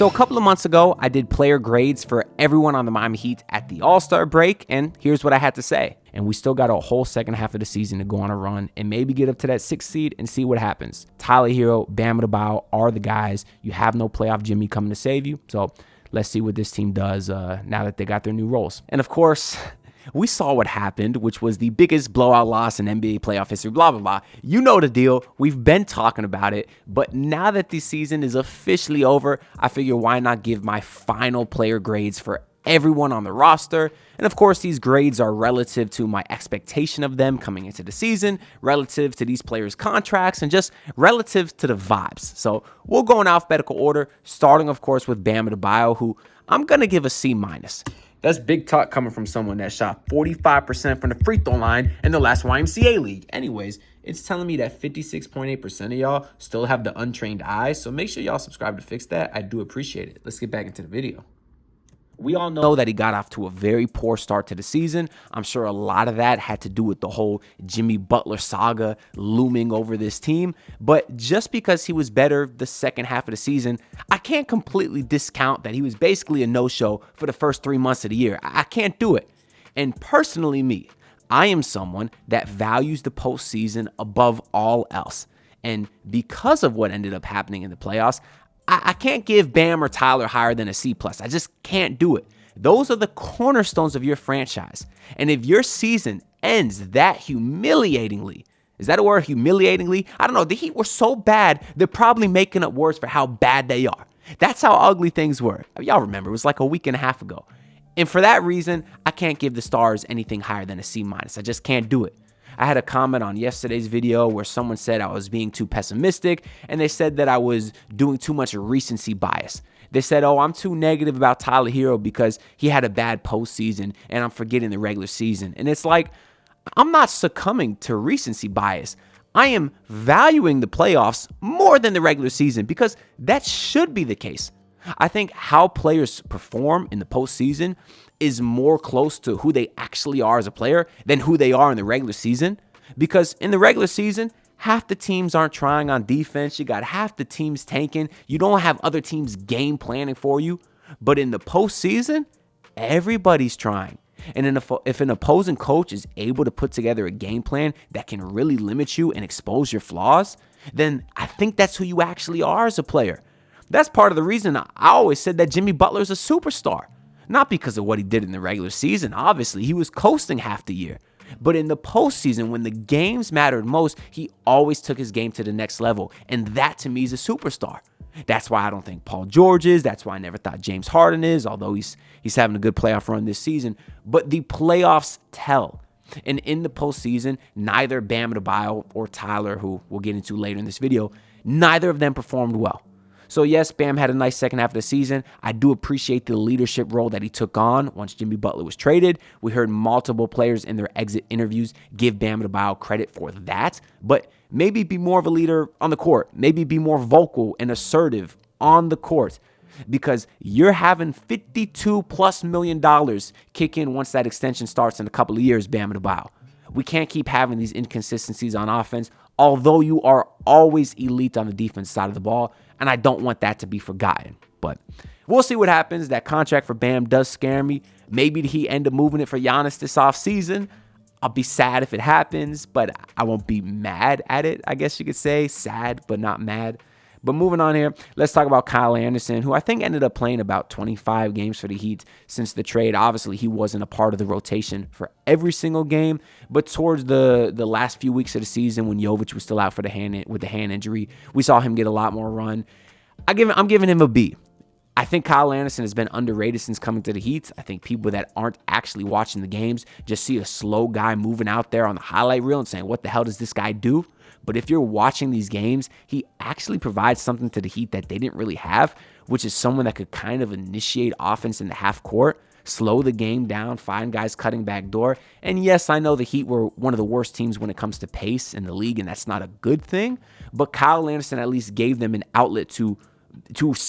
So a couple of months ago, I did player grades for everyone on the Miami Heat at the All-Star break, and here's what I had to say. And we still got a whole second half of the season to go on a run and maybe get up to that 6th seed and see what happens. Tyler Herro, Bam Adebayo are the guys. You have no playoff Jimmy coming to save you. So let's see what this team does now that they got their new roles. And of course, we saw what happened, which was the biggest blowout loss in NBA playoff history, blah, blah, blah. You know the deal. We've been talking about it. But now that the season is officially over, I figure why not give my final player grades for everyone on the roster. And of course, these grades are relative to my expectation of them coming into the season, relative to these players' contracts, and just relative to the vibes. So we'll go in alphabetical order, starting, of course, with Bam Adebayo, who I'm going to give a C-. That's big talk coming from someone that shot 45% from the free throw line in the last YMCA league. Anyways, it's telling me that 56.8% of y'all still have the untrained eye, so make sure y'all subscribe to fix that. I do appreciate it. Let's get back into the video. We all know that he got off to a very poor start to the season. I'm sure a lot of that had to do with the whole Jimmy Butler saga looming over this team. But just because he was better the second half of the season, I can't completely discount that he was basically a no-show for the first 3 months of the year. I can't do it. And personally, I am someone that values the postseason above all else. And because of what ended up happening in the playoffs, I can't give Bam or Tyler higher than a C+. I just can't do it. Those are the cornerstones of your franchise. And if your season ends that humiliatingly, is that a word, humiliatingly? I don't know. The Heat were so bad, they're probably making up words for how bad they are. That's how ugly things were. Y'all remember, it was like a week and a half ago. And for that reason, I can't give the Stars anything higher than a C-. I just can't do it. I had a comment on yesterday's video where someone said I was being too pessimistic, and they said that I was doing too much recency bias. They said, oh, I'm too negative about Tyler Herro because he had a bad postseason, and I'm forgetting the regular season. And it's like, I'm not succumbing to recency bias. I am valuing the playoffs more than the regular season because that should be the case. I think how players perform in the postseason is more close to who they actually are as a player than who they are in the regular season. Because in the regular season, half the teams aren't trying on defense. You got half the teams tanking. You don't have other teams game planning for you. But in the postseason, everybody's trying. And if an opposing coach is able to put together a game plan that can really limit you and expose your flaws, then I think that's who you actually are as a player. That's part of the reason I always said that Jimmy Butler is a superstar. Not because of what he did in the regular season. Obviously, he was coasting half the year. But in the postseason, when the games mattered most, he always took his game to the next level. And that, to me, is a superstar. That's why I don't think Paul George is. That's why I never thought James Harden is, although he's having a good playoff run this season. But the playoffs tell. And in the postseason, neither Bam Adebayo or Tyler, who we'll get into later in this video, neither of them performed well. So yes, Bam had a nice second half of the season. I do appreciate the leadership role that he took on once Jimmy Butler was traded. We heard multiple players in their exit interviews give Bam Adebayo credit for that. But maybe be more of a leader on the court. Maybe be more vocal and assertive on the court. Because you're having $52+ million kick in once that extension starts in a couple of years, Bam Adebayo. We can't keep having these inconsistencies on offense, although you are always elite on the defense side of the ball, and I don't want that to be forgotten. But we'll see what happens. That contract for Bam does scare me. Maybe he end up moving it for Giannis this offseason. I'll be sad if it happens, but I won't be mad at it, I guess you could say. Sad, but not mad. But moving on here, let's talk about Kyle Anderson, who I think ended up playing about 25 games for the Heat since the trade. Obviously, he wasn't a part of the rotation for every single game, but towards the last few weeks of the season when Jovic was still out with the hand injury, we saw him get a lot more run. I'm giving him a B. I think Kyle Anderson has been underrated since coming to the Heat. I think people that aren't actually watching the games just see a slow guy moving out there on the highlight reel and saying, what the hell does this guy do? But if you're watching these games, he actually provides something to the Heat that they didn't really have, which is someone that could kind of initiate offense in the half court, slow the game down, find guys cutting back door. And yes, I know the Heat were one of the worst teams when it comes to pace in the league, and that's not a good thing. But Kyle Anderson at least gave them an outlet to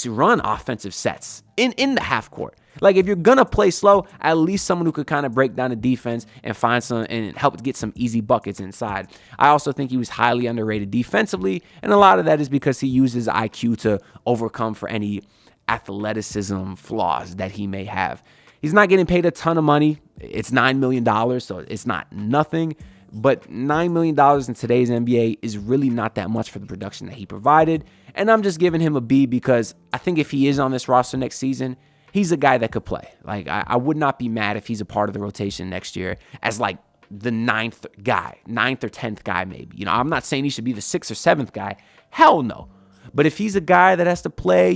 run offensive sets in the half court. Like, if you're going to play slow, at least someone who could kind of break down the defense and find some and help get some easy buckets inside. I also think he was highly underrated defensively, and a lot of that is because he uses IQ to overcome for any athleticism flaws that he may have. He's not getting paid a ton of money. It's $9 million, so it's not nothing. But $9 million in today's NBA is really not that much for the production that he provided. And I'm just giving him a B because I think if he is on this roster next season, he's a guy that could play. Like, I would not be mad if he's a part of the rotation next year as like the ninth or 10th guy maybe. You know, I'm not saying he should be the 6th or 7th guy. Hell no. But if he's a guy that has to play,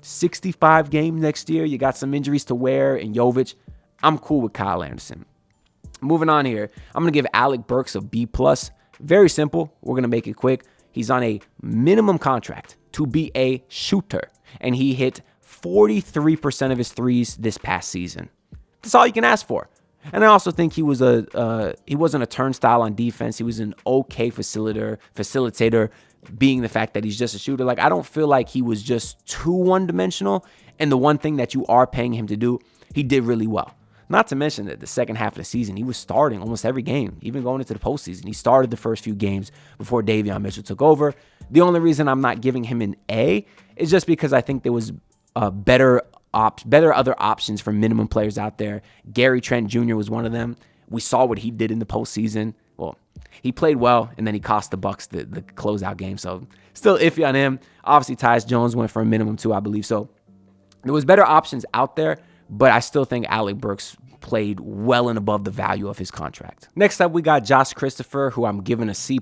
65 games next year, you got some injuries to wear and Jovic, I'm cool with Kyle Anderson. Moving on here, I'm going to give Alec Burks a B+. Very simple. We're going to make it quick. He's on a minimum contract to be a shooter, and he hit 43% of his threes this past season. That's all you can ask for. And I also think he wasn't a turnstile on defense. He was an okay facilitator, being the fact that he's just a shooter. Like, I don't feel like he was just too one-dimensional. And the one thing that you are paying him to do, he did really well. Not to mention that the second half of the season, he was starting almost every game, even going into the postseason. He started the first few games before Davion Mitchell took over. The only reason I'm not giving him an A is just because I think there was better other options for minimum players out there. Gary Trent Jr. was one of them. We saw what he did in the postseason. Well, he played well, and then he cost the Bucks the closeout game. So still iffy on him. Obviously, Tyus Jones went for a minimum too, I believe. So there was better options out there. But I still think Alec Burks played well and above the value of his contract. Next up, we got Josh Christopher, who I'm giving a C+,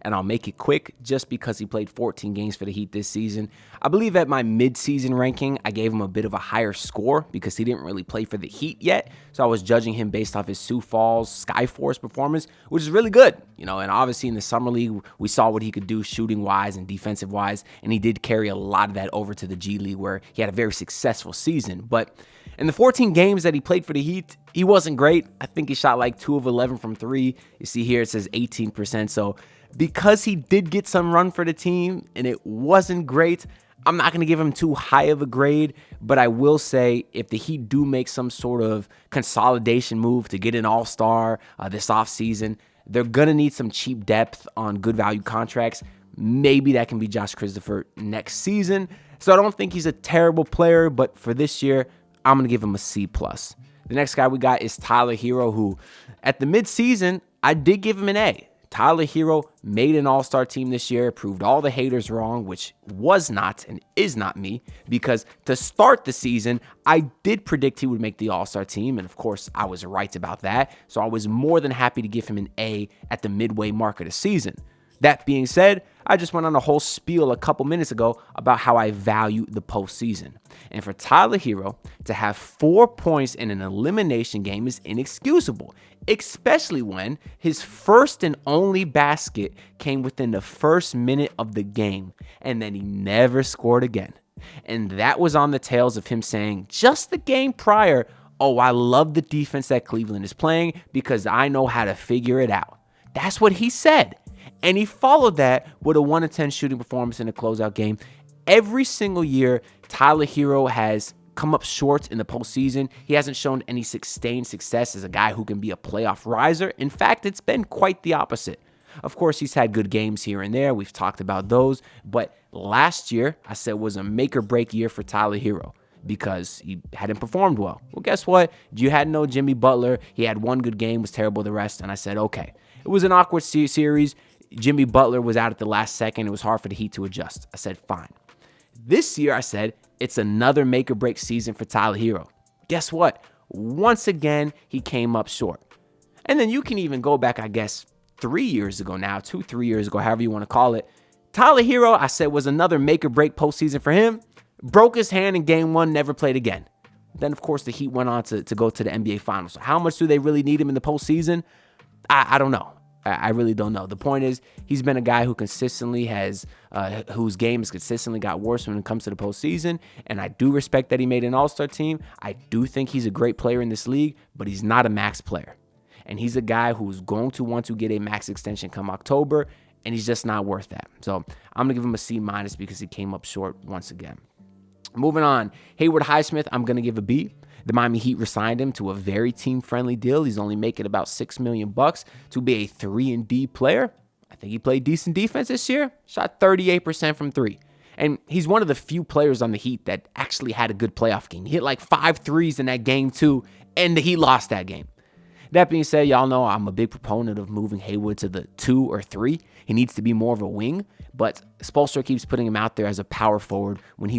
and I'll make it quick just because he played 14 games for the Heat this season. I believe at my mid-season ranking, I gave him a bit of a higher score because he didn't really play for the Heat yet. So I was judging him based off his Sioux Falls Skyforce performance, which is really good. And obviously in the Summer League, we saw what he could do shooting-wise and defensive-wise, and he did carry a lot of that over to the G League where he had a very successful season. But in the 14 games that he played for the Heat, he wasn't great. I think he shot like 2 of 11 from 3. You see here it says 18%. So because he did get some run for the team and it wasn't great, I'm not going to give him too high of a grade. But I will say if the Heat do make some sort of consolidation move to get an all-star this offseason, they're going to need some cheap depth on good value contracts. Maybe that can be Josh Christopher next season. So I don't think he's a terrible player, but for this year, I'm going to give him a C+. The next guy we got is Tyler Hero, who at the midseason, I did give him an A. Tyler Hero made an all-star team this year, proved all the haters wrong, which was not and is not me, because to start the season, I did predict he would make the all-star team, and of course, I was right about that. So I was more than happy to give him an A at the midway mark of the season. That being said, I just went on a whole spiel a couple minutes ago about how I value the postseason. And for Tyler Hero to have 4 points in an elimination game is inexcusable, especially when his first and only basket came within the first minute of the game, and then he never scored again. And that was on the tails of him saying just the game prior, "Oh, I love the defense that Cleveland is playing because I know how to figure it out." That's what he said. And he followed that with a 1-10 shooting performance in a closeout game. Every single year, Tyler Hero has come up short in the postseason. He hasn't shown any sustained success as a guy who can be a playoff riser. In fact, it's been quite the opposite. Of course, he's had good games here and there. We've talked about those. But last year, I said was a make-or-break year for Tyler Hero because he hadn't performed well. Well, guess what? You had no Jimmy Butler. He had one good game, was terrible the rest. And I said, okay. It was an awkward series. Jimmy Butler was out at the last second. It was hard for the Heat to adjust. I said, fine. This year, I said, it's another make-or-break season for Tyler Hero. Guess what? Once again, he came up short. And then you can even go back, I guess, 3 years ago now, 2-3 years ago, however you want to call it. Tyler Hero, I said, was another make-or-break postseason for him. Broke his hand in game 1, never played again. Then, of course, the Heat went on to go to the NBA Finals. So how much do they really need him in the postseason? I don't know. I really don't know. The point is, he's been a guy who consistently whose game has consistently got worse when it comes to the postseason. And I do respect that he made an all-star team. I do think he's a great player in this league, but he's not a max player. And he's a guy who's going to want to get a max extension come October, and he's just not worth that. So I'm going to give him a C- because he came up short once again. Moving on, Haywood Highsmith, I'm going to give a B. The Miami Heat re-signed him to a very team-friendly deal. He's only making about $6 million to be a 3-and-D player. I think he played decent defense this year. Shot 38% from 3. And he's one of the few players on the Heat that actually had a good playoff game. He hit like 5 threes in that game too, and the Heat lost that game. That being said, y'all know I'm a big proponent of moving Hayward to the 2 or 3. He needs to be more of a wing, but Spoelstra keeps putting him out there as a power forward when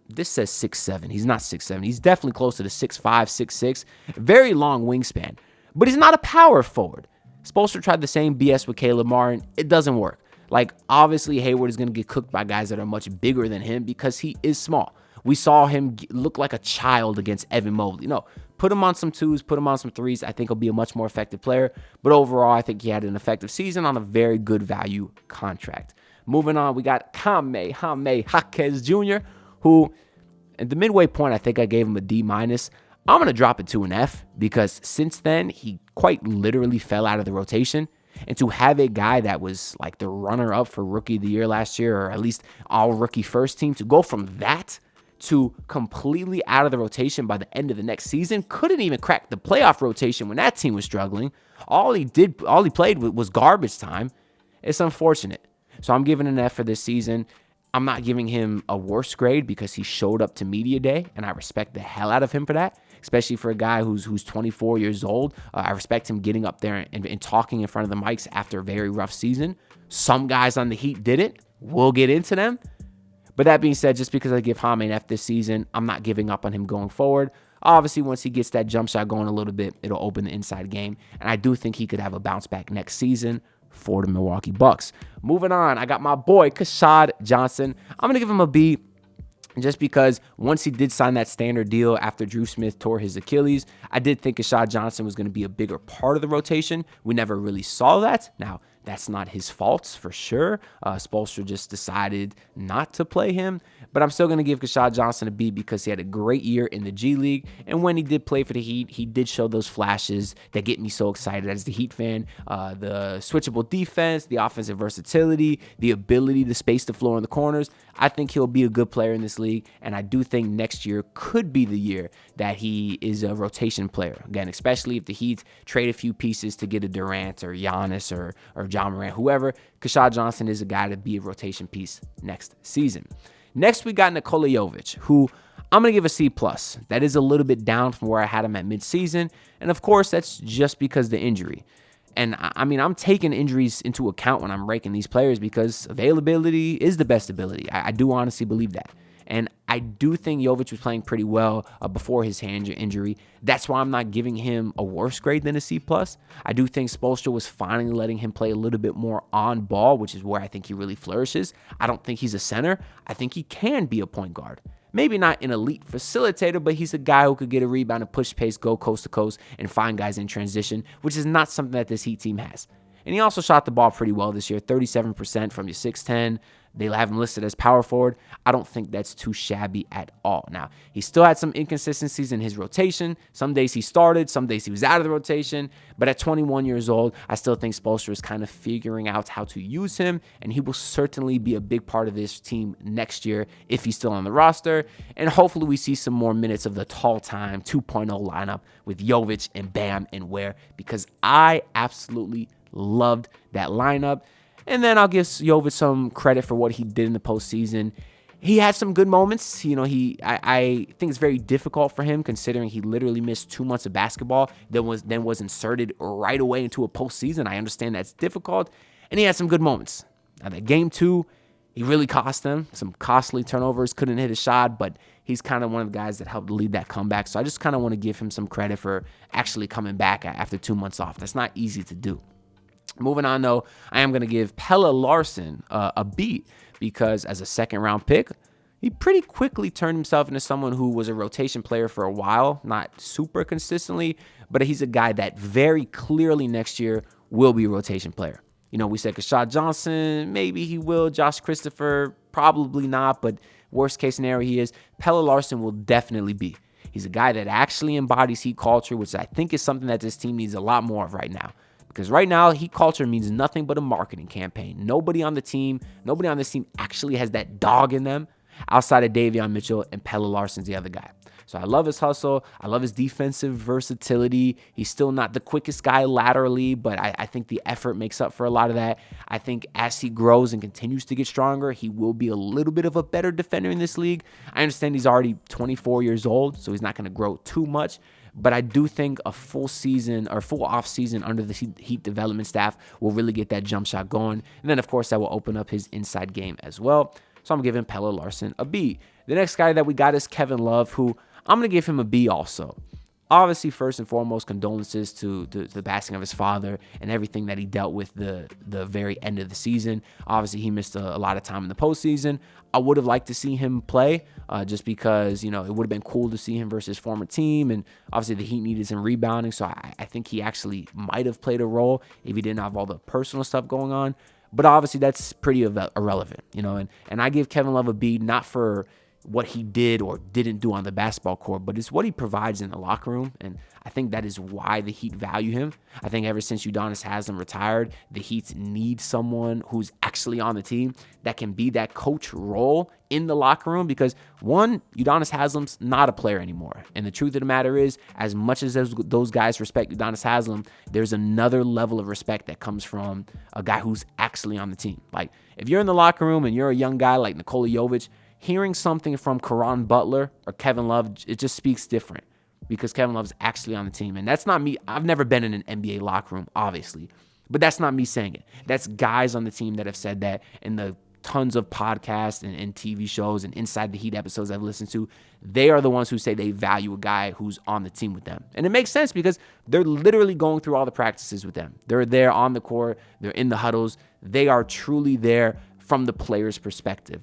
this says 6'7". He's not 6'7". He's definitely closer to 6'5", 6'6". Very long wingspan, but he's not a power forward. Spoelstra tried the same BS with Caleb Martin. It doesn't work. Like, obviously, Hayward is going to get cooked by guys that are much bigger than him because he is small. We saw him look like a child against Evan Mobley. No, put him on some 2s, put him on some 3s. I think he'll be a much more effective player. But overall, I think he had an effective season on a very good value contract. Moving on, we got Jaime Jaquez Jr., who at the midway point, I think I gave him a D-. I'm going to drop it to an F because since then, he quite literally fell out of the rotation. And to have a guy that was like the runner-up for Rookie of the Year last year, or at least all-rookie first team, to go from that to completely out of the rotation by the end of the next season, couldn't even crack the playoff rotation when that team was struggling. All he played was garbage time. It's unfortunate. So I'm giving an F for this season. I'm not giving him a worse grade because he showed up to media day, and I respect the hell out of him for that, especially for a guy who's 24 years old. I respect him getting up there and talking in front of the mics after a very rough season. Some guys on the Heat didn't. We'll get into them. But that being said, just because I give Jaime an F this season, I'm not giving up on him going forward. Obviously, once he gets that jump shot going a little bit, it'll open the inside game. And I do think he could have a bounce back next season for the Milwaukee Bucks. Moving on, I got my boy, Keshad Johnson. I'm going to give him a B just because once he did sign that standard deal after Drew Smith tore his Achilles, I did think Keshad Johnson was going to be a bigger part of the rotation. We never really saw that. Now, that's not his fault for sure. Spoelstra just decided not to play him. But I'm still going to give Keshad Johnson a B because he had a great year in the G League. And when he did play for the Heat, he did show those flashes that get me so excited as the Heat fan. The switchable defense, the offensive versatility, the ability to space the floor in the corners. I think he'll be a good player in this league. And I do think next year could be the year that he is a rotation player. Again, especially if the Heat trade a few pieces to get a Durant or Giannis or John Morant, whoever. Keshad Johnson is a guy to be a rotation piece next season. Next, we got Nikola Jovic, who I'm going to give a C+. That is a little bit down from where I had him at midseason. And of course, that's just because of the injury. And I mean, I'm taking injuries into account when I'm ranking these players because availability is the best ability. I do honestly believe that. And I do think Jovic was playing pretty well before his hand injury. That's why I'm not giving him a worse grade than a C+. I do think Spoelstra was finally letting him play a little bit more on ball, which is where I think he really flourishes. I don't think he's a center. I think he can be a point guard. Maybe not an elite facilitator, but he's a guy who could get a rebound and push pace, go coast to coast, and find guys in transition, which is not something that this Heat team has. And he also shot the ball pretty well this year, 37% from your 6'10". They have him listed as power forward. I don't think that's too shabby at all. Now, he still had some inconsistencies in his rotation. Some days he started, some days he was out of the rotation. But at 21 years old, I still think Spoelstra is kind of figuring out how to use him, and he will certainly be a big part of this team next year if he's still on the roster. And hopefully we see some more minutes of the tall time 2.0 lineup with Jovic and Bam and Ware, because I absolutely loved that lineup. And then I'll give Jovic some credit for what he did in the postseason. He had some good moments. You know, I think it's very difficult for him considering he literally missed 2 months of basketball, then was inserted right away into a postseason. I understand that's difficult. And he had some good moments. Now, that game 2, he really cost them. Some costly turnovers, couldn't hit a shot, but he's kind of one of the guys that helped lead that comeback. So I just kind of want to give him some credit for actually coming back after 2 months off. That's not easy to do. Moving on, though, I am going to give Pelle Larsson a B because as a second-round pick, he pretty quickly turned himself into someone who was a rotation player for a while, not super consistently, but he's a guy that very clearly next year will be a rotation player. You know, we said Keshad Johnson, maybe he will. Josh Christopher, probably not, but worst-case scenario he is. Pelle Larsson will definitely be. He's a guy that actually embodies Heat culture, which I think is something that this team needs a lot more of right now. Because right now, Heat culture means nothing but a marketing campaign. Nobody on this team actually has that dog in them. outside of Davion Mitchell, and Pelle Larsson's the other guy. So I love his hustle. I love his defensive versatility. He's still not the quickest guy laterally, but I think the effort makes up for a lot of that. I think as he grows and continues to get stronger, he will be a little bit of a better defender in this league. I understand he's already 24 years old, so he's not going to grow too much. But I do think a full season or full off season under the Heat development staff will really get that jump shot going. And then, of course, that will open up his inside game as well. So I'm giving Pelle Larsson a B. The next guy that we got is Kevin Love, who I'm going to give him a B also. Obviously, first and foremost, condolences to the passing of his father and everything that he dealt with the very end of the season. Obviously, he missed a lot of time in the postseason. I would have liked to see him play just because, it would have been cool to see him versus his former team. And obviously, the Heat needed some rebounding. So I think he actually might have played a role if he didn't have all the personal stuff going on. But obviously, that's pretty irrelevant, and I give Kevin Love a B, not for what he did or didn't do on the basketball court, but it's what he provides in the locker room. And I think that is why the Heat value him. I think ever since Udonis Haslem retired, the Heat need someone who's actually on the team that can be that coach role in the locker room, because one, Udonis Haslem's not a player anymore. And the truth of the matter is, as much as those guys respect Udonis Haslem, there's another level of respect that comes from a guy who's actually on the team. Like, if you're in the locker room and you're a young guy like Nikola Jovic, hearing something from Caron Butler or Kevin Love, it just speaks different, because Kevin Love's actually on the team. And that's not me. I've never been in an NBA locker room, obviously, but that's not me saying it. That's guys on the team that have said that, in the tons of podcasts and TV shows and Inside the Heat episodes I've listened to. They are the ones who say they value a guy who's on the team with them. And it makes sense, because they're literally going through all the practices with them. They're there on the court. They're in the huddles. They are truly there from the player's perspective.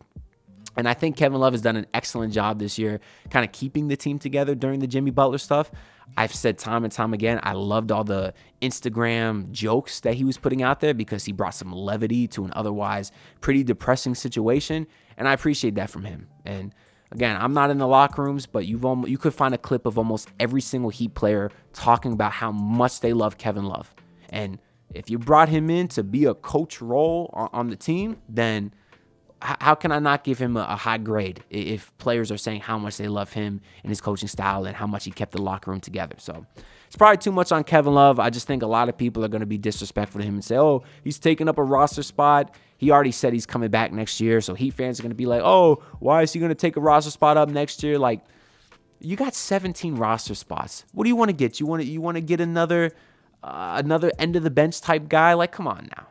And I think Kevin Love has done an excellent job this year kind of keeping the team together during the Jimmy Butler stuff. I've said time and time again, I loved all the Instagram jokes that he was putting out there, because he brought some levity to an otherwise pretty depressing situation. And I appreciate that from him. And again, I'm not in the locker rooms, but you could find a clip of almost every single Heat player talking about how much they love Kevin Love. And if you brought him in to be a coach role on the team, then how can I not give him a high grade if players are saying how much they love him and his coaching style and how much he kept the locker room together? So it's probably too much on Kevin Love. I just think a lot of people are going to be disrespectful to him and say, oh, he's taking up a roster spot. He already said he's coming back next year. So Heat fans are going to be like, oh, why is he going to take a roster spot up next year? Like, you got 17 roster spots. What do you want to get? You want to get another end of the bench type guy? Like, come on now.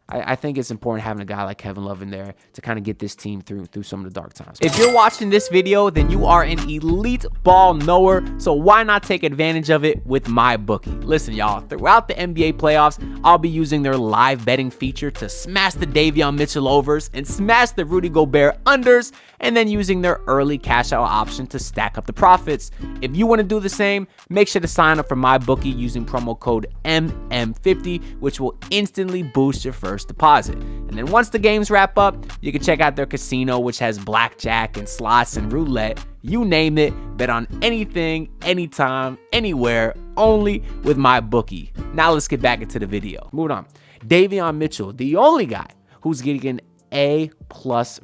I think it's important having a guy like Kevin Love in there to kind of get this team through some of the dark times. If you're watching this video, then you are an elite ball knower, so why not take advantage of it with MyBookie? Listen, y'all, throughout the NBA playoffs, I'll be using their live betting feature to smash the Davion Mitchell overs and smash the Rudy Gobert unders, and then using their early cash out option to stack up the profits. If you want to do the same, make sure to sign up for MyBookie using promo code MM50, which will instantly boost your first deposit. And then once the games wrap up, you can check out their casino, which has blackjack and slots and roulette. You name it, bet on anything, anytime, anywhere, only with MyBookie. Now let's get back into the video. Moving on. Davion Mitchell, the only guy who's getting an A+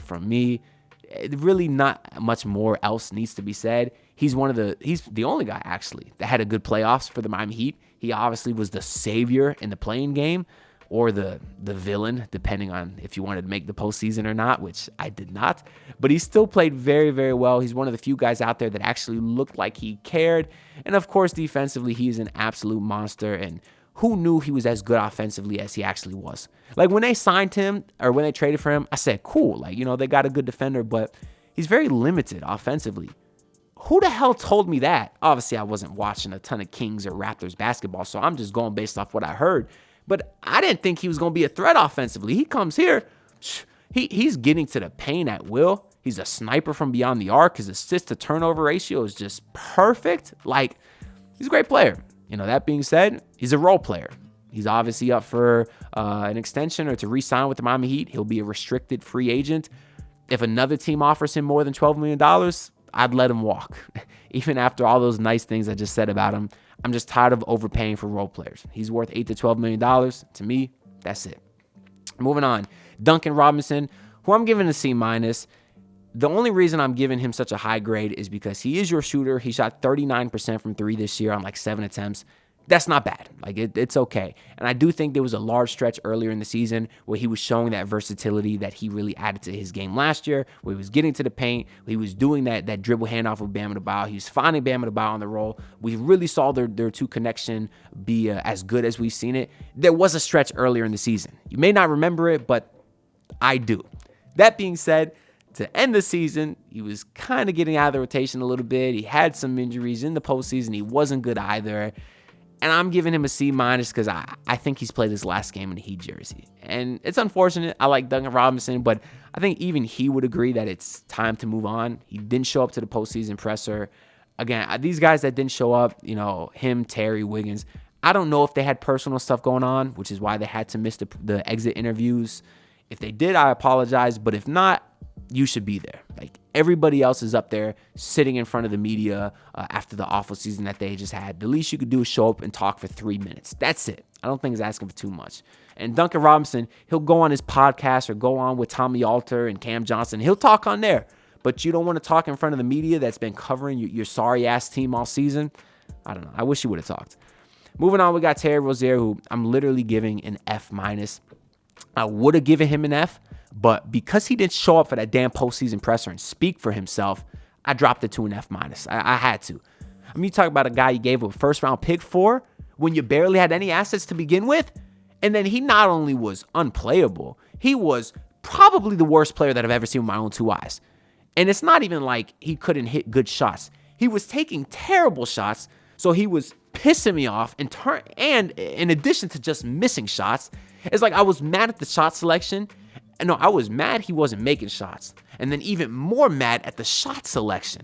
from me. Really not much more else needs to be said. He's the only guy, actually, that had a good playoffs for the Miami Heat. He obviously was the savior in the playing game, or the villain, depending on if you wanted to make the postseason or not, which I did not. But he still played very, very well. He's one of the few guys out there that actually looked like he cared. And of course, defensively, he's an absolute monster. And who knew he was as good offensively as he actually was? Like, when they signed him, or when they traded for him, I said, cool. Like, they got a good defender, but he's very limited offensively. Who the hell told me that? Obviously, I wasn't watching a ton of Kings or Raptors basketball, so I'm just going based off what I heard. But I didn't think he was going to be a threat offensively. He comes here, he's getting to the paint at will. He's a sniper from beyond the arc. His assist-to-turnover ratio is just perfect. Like, he's a great player. That being said, he's a role player. He's obviously up for an extension or to re-sign with the Miami Heat. He'll be a restricted free agent. If another team offers him more than $12 million, I'd let him walk. Even after all those nice things I just said about him, I'm just tired of overpaying for role players. He's worth $8 to $12 million. To me, that's it. Moving on. Duncan Robinson, who I'm giving a C-. The only reason I'm giving him such a high grade is because he is your shooter. He shot 39% from three this year on like 7 attempts. That's not bad. Like it's okay. And I do think there was a large stretch earlier in the season where he was showing that versatility that he really added to his game last year, where he was getting to the paint, where he was doing that dribble handoff with Bam Adebayo. He was finding Bam Adebayo on the roll. We really saw their two connection be as good as we've seen it. There was a stretch earlier in the season. You may not remember it, but I do. That being said, to end the season, he was kind of getting out of the rotation a little bit. He had some injuries in the postseason. He wasn't good either. And I'm giving him a C- because I think he's played his last game in a Heat jersey. And it's unfortunate. I like Duncan Robinson, but I think even he would agree that it's time to move on. He didn't show up to the postseason presser. Again, these guys that didn't show up, him, Terry, Wiggins, I don't know if they had personal stuff going on, which is why they had to miss the exit interviews. If they did, I apologize. But if not, you should be there. Like everybody else is up there sitting in front of the media after the awful season that they just had. The least you could do is show up and talk for 3 minutes. That's it. I don't think it's asking for too much. And Duncan Robinson, he'll go on his podcast or go on with Tommy Alter and Cam Johnson. He'll talk on there. But you don't want to talk in front of the media that's been covering your sorry-ass team all season? I don't know. I wish he would have talked. Moving on, we got Terry Rozier, who I'm literally giving an F-. I would have given him an F, but because he didn't show up for that damn postseason presser and speak for himself, I dropped it to an F-. I had to. I mean, you talk about a guy you gave a first-round pick for when you barely had any assets to begin with, and then he not only was unplayable, he was probably the worst player that I've ever seen with my own two eyes. And it's not even like he couldn't hit good shots. He was taking terrible shots, so he was pissing me off. And in addition to just missing shots, it's like I was mad at the shot selection. And no, I was mad he wasn't making shots. And then even more mad at the shot selection.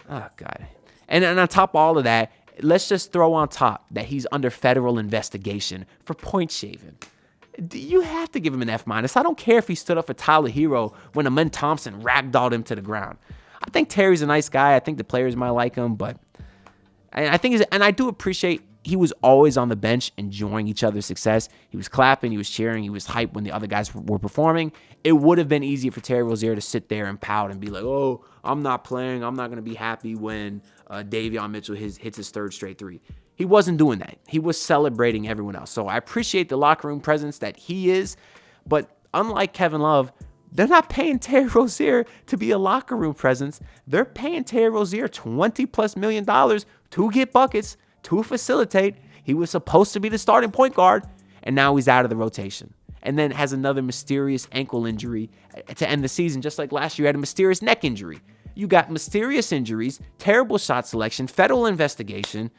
Oh, God. And on top of all of that, let's just throw on top that he's under federal investigation for point shaving. You have to give him an F-. I don't care if he stood up for Tyler Hero when Amen Thompson ragdolled him to the ground. I think Terry's a nice guy. I think the players might like him, but I do appreciate he was always on the bench enjoying each other's success. He was clapping, he was cheering, he was hyped when the other guys were performing. It would have been easy for Terry Rozier to sit there and pout and be like, oh, I'm not playing. I'm not going to be happy when Davion Mitchell hits his third straight three. He wasn't doing that. He was celebrating everyone else. So I appreciate the locker room presence that he is. But unlike Kevin Love, they're not paying Terry Rozier to be a locker room presence. They're paying Terry Rozier $20+ million to get buckets, to facilitate. He was supposed to be the starting point guard, and now he's out of the rotation. And then has another mysterious ankle injury to end the season, just like last year he had a mysterious neck injury. You got mysterious injuries, terrible shot selection, federal investigation,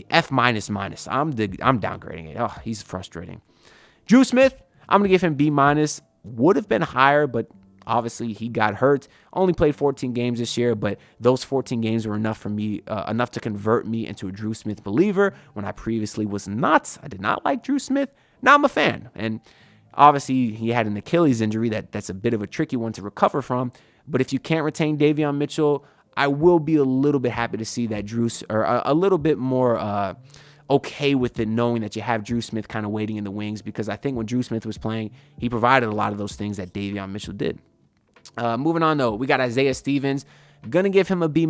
F-. I'm downgrading it. Oh, he's frustrating. Drew Smith, I'm going to give him B-. Would have been higher, but obviously he got hurt. Only played 14 games this year, but those 14 games were enough for me, enough to convert me into a Drew Smith believer when I previously was not. I did not like Drew Smith. Now I'm a fan. And obviously he had an Achilles injury that's a bit of a tricky one to recover from. But if you can't retain Davion Mitchell, I will be a little bit happy to see that a little bit more okay with it, knowing that you have Drew Smith kind of waiting in the wings, because I think when Drew Smith was playing, he provided a lot of those things that Davion Mitchell did. Moving on, though, we got Isaiah Stevens. Gonna give him a B-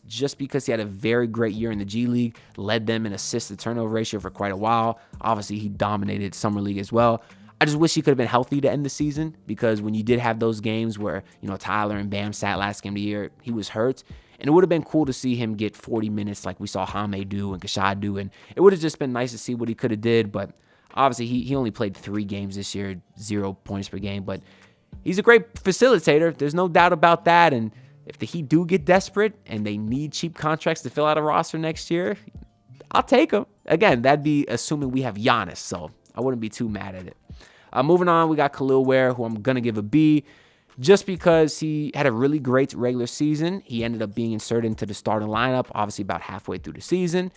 just because he had a very great year in the G League, led them in assist to turnover ratio for quite a while. Obviously, he dominated Summer League as well. I just wish he could have been healthy to end the season, because when you did have those games where, Tyler and Bam sat last game of the year, he was hurt. And it would have been cool to see him get 40 minutes like we saw Jaime do and Kashad do. And it would have just been nice to see what he could have did. But obviously, he only played 3 games this year, 0 points per game. But he's a great facilitator. There's no doubt about that. And if the Heat do get desperate and they need cheap contracts to fill out a roster next year, I'll take them. Again, that'd be assuming we have Giannis. So I wouldn't be too mad at it. Moving on, we got Khalil Ware, who I'm going to give a B. Just because he had a really great regular season. He ended up being inserted into the starting lineup, obviously about halfway through the season.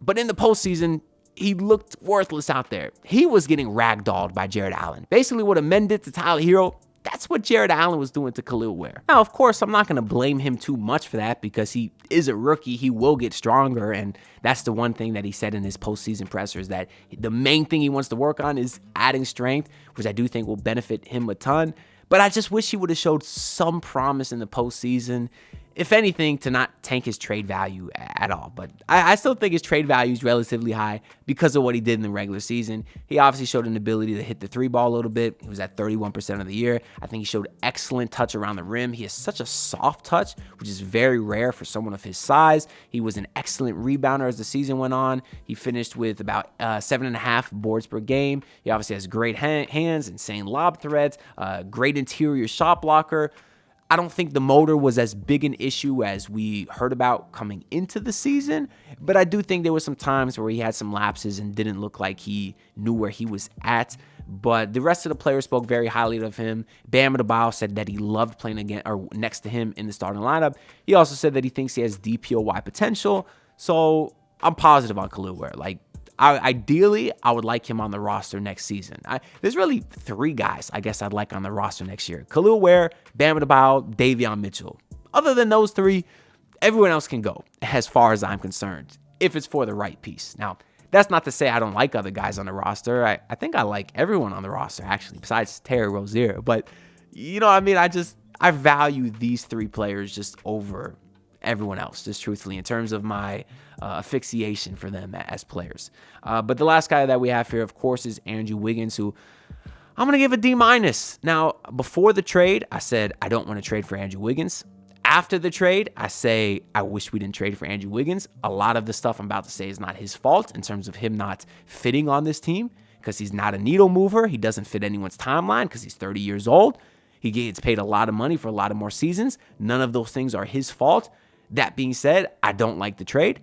But in the postseason, he looked worthless out there. He was getting ragdolled by Jared Allen. Basically what Amen did to Tyler Hero, that's what Jared Allen was doing to Khalil Ware. Now, of course, I'm not going to blame him too much for that, because he is a rookie. He will get stronger, and that's the one thing that he said in his postseason pressers, that the main thing he wants to work on is adding strength, which I do think will benefit him a ton. But I just wish he would have showed some promise in the postseason. If anything, to not tank his trade value at all. But I still think his trade value is relatively high because of what he did in the regular season. He obviously showed an ability to hit the three ball a little bit. He was at 31% of the year. I think he showed excellent touch around the rim. He has such a soft touch, which is very rare for someone of his size. He was an excellent rebounder as the season went on. He finished with about 7.5 boards per game. He obviously has great hands, insane lob threats, great interior shot blocker. I don't think the motor was as big an issue as we heard about coming into the season, but I do think there were some times where he had some lapses and didn't look like he knew where he was at. But the rest of the players spoke very highly of him. Bam Adebayo said that he loved playing again or next to him in the starting lineup. He also said that he thinks he has DPOY potential. So I'm positive on Kel'el Ware. Ideally, I would like him on the roster next season. There's really 3 guys I guess I'd like on the roster next year. Kel'el Ware, Bam Adebayo, Davion Mitchell. Other than those 3, everyone else can go as far as I'm concerned, if it's for the right piece. Now, that's not to say I don't like other guys on the roster. I think I like everyone on the roster, actually, besides Terry Rozier. But, you know what I mean? I value these 3 players just over everyone else, just truthfully, in terms of my asphyxiation for them as players. But the last guy that we have here, of course, is Andrew Wiggins, who I'm going to give a D-. Now, before the trade, I said I don't want to trade for Andrew Wiggins. After the trade, I say I wish we didn't trade for Andrew Wiggins. A lot of the stuff I'm about to say is not his fault in terms of him not fitting on this team, because he's not a needle mover. He doesn't fit anyone's timeline because he's 30 years old. He gets paid a lot of money for a lot of more seasons. None of those things are his fault. That being said, I don't like the trade.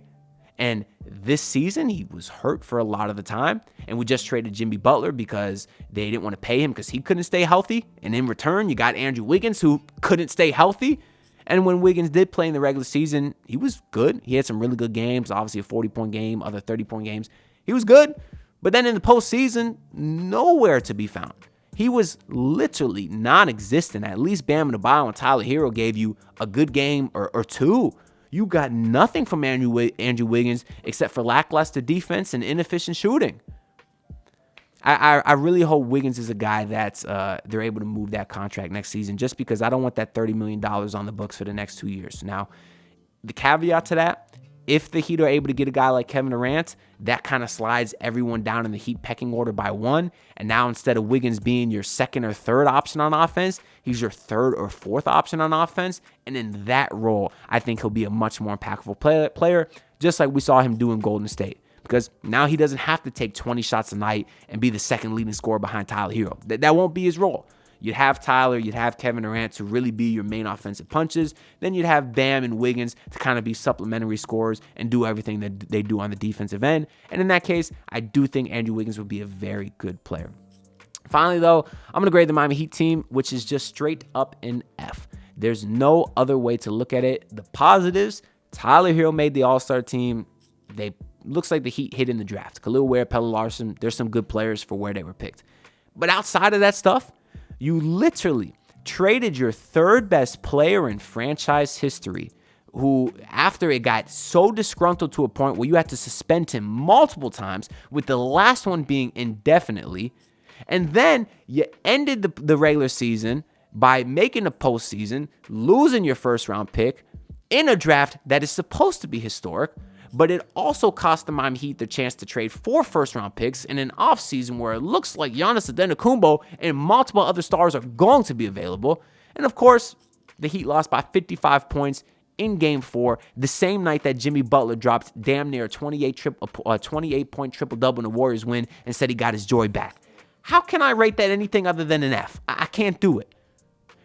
And this season, he was hurt for a lot of the time. And we just traded Jimmy Butler because they didn't want to pay him because he couldn't stay healthy. And in return, you got Andrew Wiggins, who couldn't stay healthy. And when Wiggins did play in the regular season, he was good. He had some really good games, obviously a 40-point game, other 30-point games. He was good. But then in the postseason, nowhere to be found. He was literally non-existent. At least Bam Adebayo and Tyler Hero gave you a good game or 2. You got nothing from Andrew Wiggins except for lackluster defense and inefficient shooting. I really hope Wiggins is a guy that's they're able to move that contract next season, just because I don't want that $30 million on the books for the next 2 years. Now, the caveat to that, if the Heat are able to get a guy like Kevin Durant, that kind of slides everyone down in the Heat pecking order by 1. And now instead of Wiggins being your 2nd or 3rd option on offense, he's your 3rd or 4th option on offense. And in that role, I think he'll be a much more impactful player, just like we saw him do in Golden State. Because now he doesn't have to take 20 shots a night and be the 2nd leading scorer behind Tyler Hero. That won't be his role. You'd have Tyler, you'd have Kevin Durant to really be your main offensive punches. Then you'd have Bam and Wiggins to kind of be supplementary scorers and do everything that they do on the defensive end. And in that case, I do think Andrew Wiggins would be a very good player. Finally, though, I'm going to grade the Miami Heat team, which is just straight up an F. There's no other way to look at it. The positives, Tyler Hero made the All-Star team. Looks like the Heat hit in the draft. Kel'el Ware, Pelle Larsson, there's some good players for where they were picked. But outside of that stuff, you literally traded your 3rd best player in franchise history, who, after it got so disgruntled to a point where you had to suspend him multiple times, with the last one being indefinitely, and then you ended the regular season by making the postseason, losing your 1st-round pick in a draft that is supposed to be historic, but it also cost the Miami Heat the chance to trade 4 first-round picks in an offseason where it looks like Giannis Antetokounmpo and multiple other stars are going to be available. And of course, the Heat lost by 55 points in Game 4, the same night that Jimmy Butler dropped damn near a 28-point triple-double in the Warriors win and said he got his joy back. How can I rate that anything other than an F? I can't do it.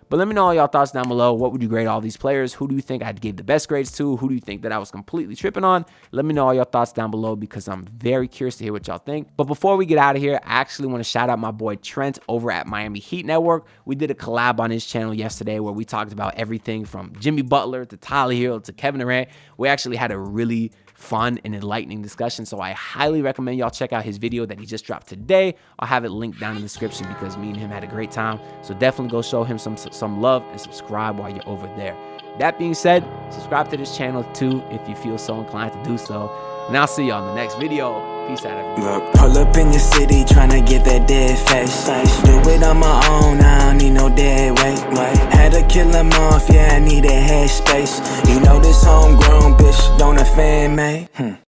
But let me know all y'all thoughts down below. What would you grade all these players? Who do you think I'd give the best grades to? Who do you think that I was completely tripping on? Let me know all your thoughts down below, because I'm very curious to hear what y'all think. But before we get out of here, I actually want to shout out my boy Trent over at Miami Heat Network. We did a collab on his channel yesterday where we talked about everything from Jimmy Butler to Tyler Hero to Kevin Durant. We actually had a really fun and enlightening discussion, so I highly recommend y'all check out his video that he just dropped today. I'll have it linked down in the description, because me and him had a great time. So definitely go show him some love and subscribe while you're over there. That being said, subscribe to this channel too if you feel so inclined to do so. and I'll see y'all in the next video. Peace out, everyone. Look, pull up in your city, tryna get that dead face. Do it on my own, I don't need no dead weight. Had to kill him off, yeah, I need a head space. You know this homegrown bitch don't offend me.